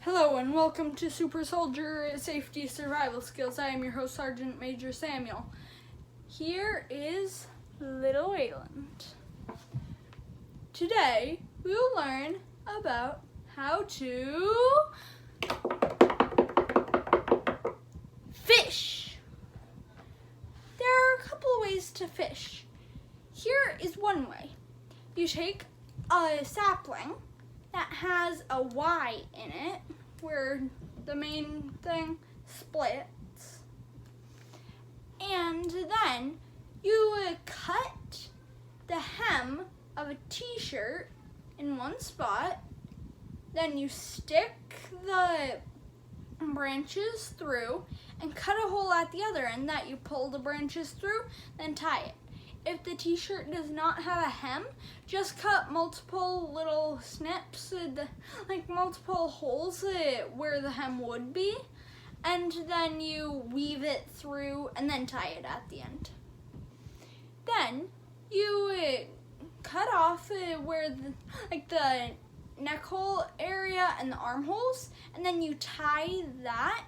Hello and welcome to Super Soldier Safety Survival Skills. I am your host, Sergeant Major Samuel. Here is Little Wayland. Today, we will learn about how to fish. There are a couple of ways to fish. Here is one way. You take a sapling that has a Y in it, where the main thing splits. And then you cut the hem of a t-shirt in one spot. Then you stick the branches through and cut a hole at the other end that you pull the branches through, then tie it. If the t-shirt does not have a hem, just cut multiple little snips, like multiple holes where the hem would be, and then you weave it through and then tie it at the end. Then you cut off where the neck hole area and the armholes, and then you tie that.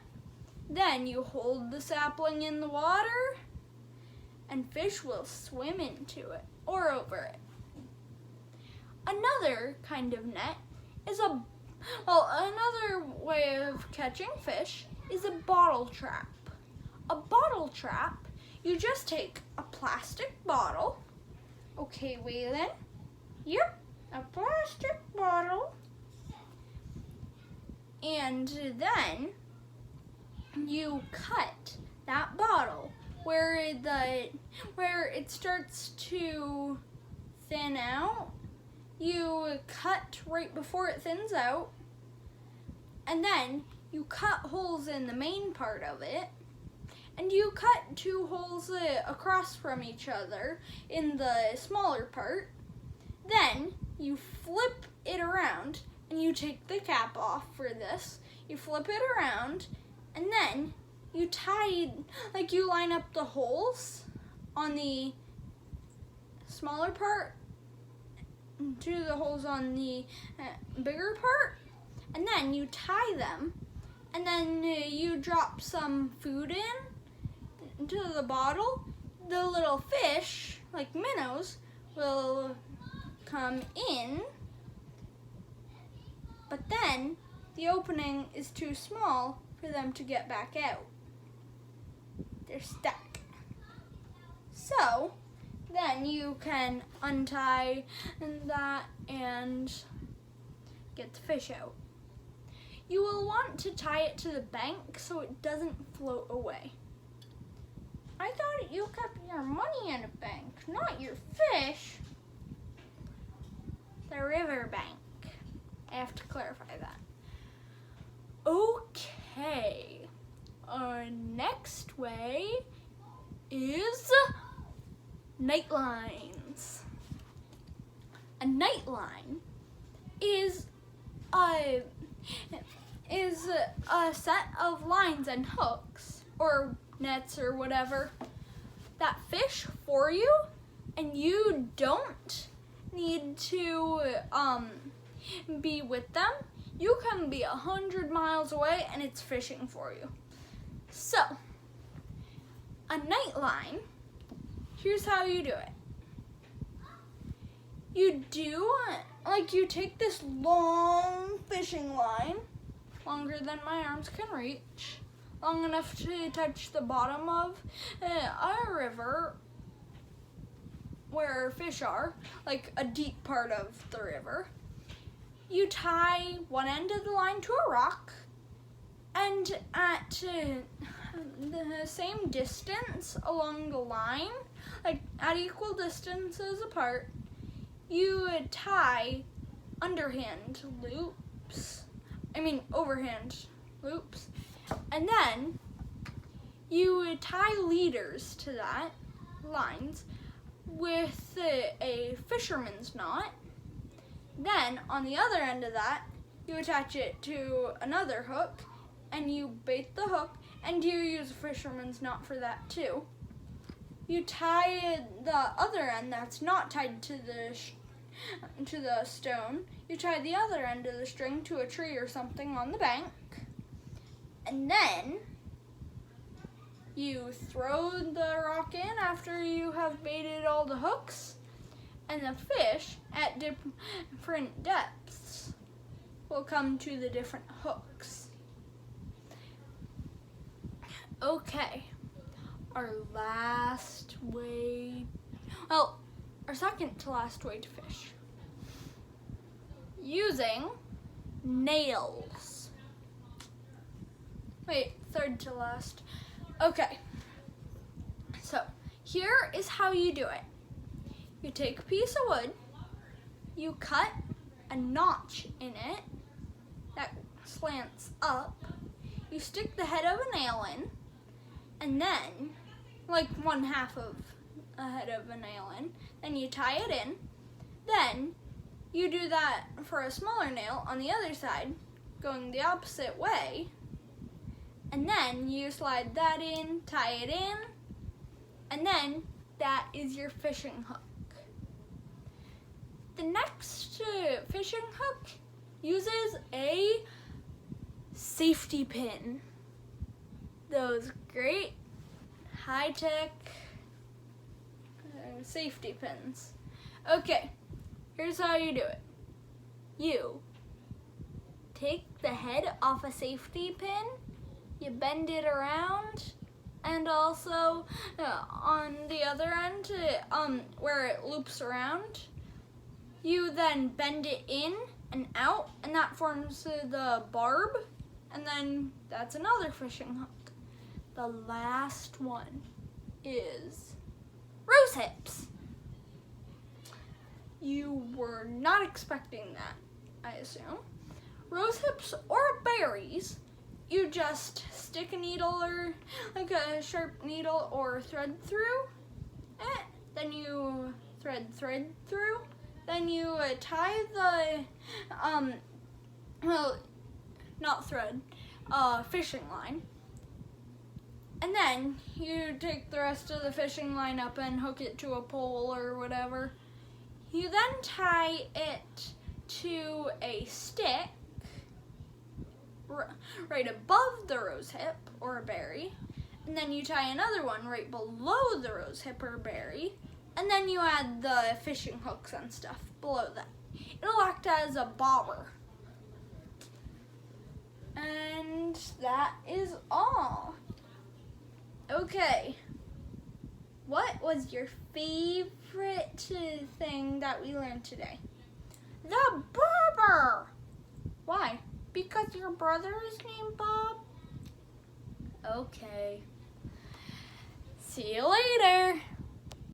Then you hold the sapling in the water, and fish will swim into it or over it. Another kind of net is another way of catching fish is a bottle trap. A bottle trap, you just take a plastic bottle. Okay, Wayland. Yep, a plastic bottle. And then you cut that bottle where it starts to thin out. You cut right before it thins out, and then you cut holes in the main part of it, and you cut two holes across from each other in the smaller part. Then you flip it around, and you take the cap off for this. You flip it around, and then you you line up the holes on the smaller part to the holes on the bigger part, and then you tie them, and then you drop some food into the bottle. The little fish, like minnows, will come in, but then the opening is too small for them to get back out. They're stuck. So then you can untie that and get the fish out. You will want to tie it to the bank so it doesn't float away. I thought you kept your money in a bank, not your fish. The river bank. I have to clarify that. Okay. Our next way is night lines. A night line is a set of lines and hooks or nets or whatever that fish for you, and you don't need to be with them. You can be 100 miles away and it's fishing for you. So, a night line, here's how you do it. You take this long fishing line, longer than my arms can reach, long enough to touch the bottom of a river where fish are, like a deep part of the river. You tie one end of the line to a rock, and at the same distance along the line, like at equal distances apart, you tie overhand loops, and then you tie leaders to that lines with a fisherman's knot. Then on the other end of that, you attach it to another hook, and you bait the hook, and you use a fisherman's knot for that too. You tie the other end that's not tied to the stone. you tie the other end of the string to a tree or something on the bank, and then you throw the rock in after you have baited all the hooks, and the fish at different depths will come to the different hooks. Okay, our second to last way to fish. Using nails. Wait, third to last. Okay, so here is how you do it. You take a piece of wood, you cut a notch in it that slants up, you stick the head of a nail in, and then, like 1/2 of a head of a nail in, then you tie it in, then you do that for a smaller nail on the other side, going the opposite way, and then you slide that in, tie it in, and then that is your fishing hook. The next fishing hook uses a safety pin. Those great high-tech safety pins. Okay, here's how you do it. You take the head off a safety pin, you bend it around, and also on the other end, where it loops around, you then bend it in and out, and that forms the barb, and then that's another fishing hook. The last one is rose hips. You were not expecting that, I assume. Rose hips or berries, you just stick a needle or like a sharp needle or thread through it, then you thread through, then you tie the, fishing line, and then you take the rest of the fishing line up and hook it to a pole or whatever. You then tie it to a stick right above the rose hip or a berry, and then you tie another one right below the rose hip or berry, and then you add the fishing hooks and stuff below that. It'll act as a bobber. And that is all. Okay. What was your favorite thing that we learned today? The bobber! Why? Because your brother is named Bob? Okay. See you later.